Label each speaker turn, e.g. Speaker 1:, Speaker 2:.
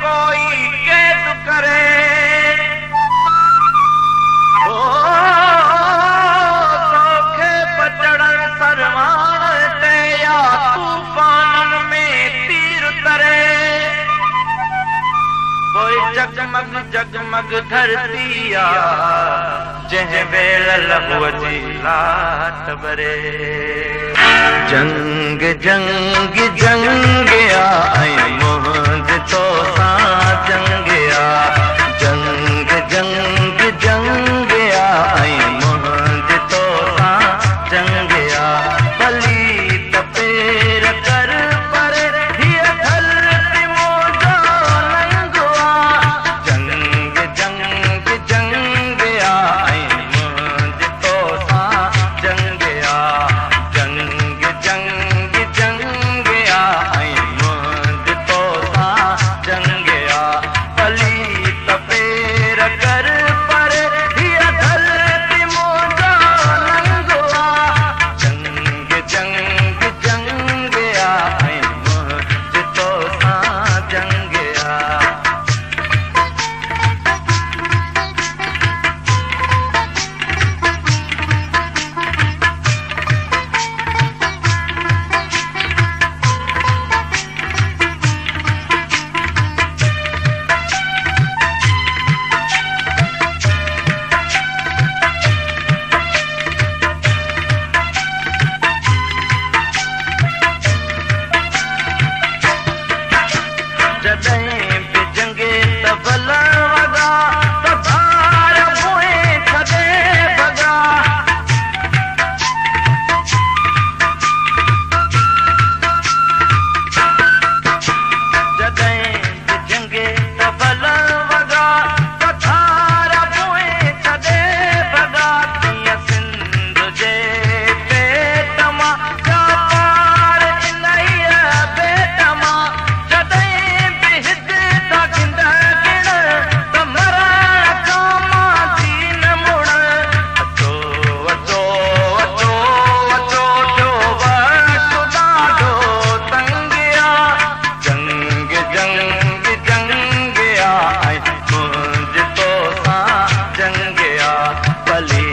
Speaker 1: कोई कैद करे, ओ तोखे बचड़न सरवान ते या तूफान में तीर तरे। कोई जगमग जगमग धरतिया जंहिं वेल लहूअ जी लाट बरे। जंग जंग जंग ऐं मुंहिंज तोसां जंग जंग जंग जंग ऐं मुंहिंज तोसां जंग भली त पेर कर पर हीअ धरती मुंहिंजो नंगो जंग जंग जंग ऐं मुंहिंज तोसां जंग जंग जंग जंग ऐं मुंहिंज तोसां जंग भली त पेर कर पर हीअ धरती मुंहिंजो नंगो जंग जंग जंग ऐं मुंहिंज तोसां जंग जॾहिं बि जंगे त भला वॻा त भार पोइ छॾे भॻा। जॾहिं बि जंगे त भला वॻा त धार पोइ छॾे भॻा। कीअं सिंध जे पेट मां जा पार इलाही पेट मां जॾहिं मुंहिंज तोसां जंग भली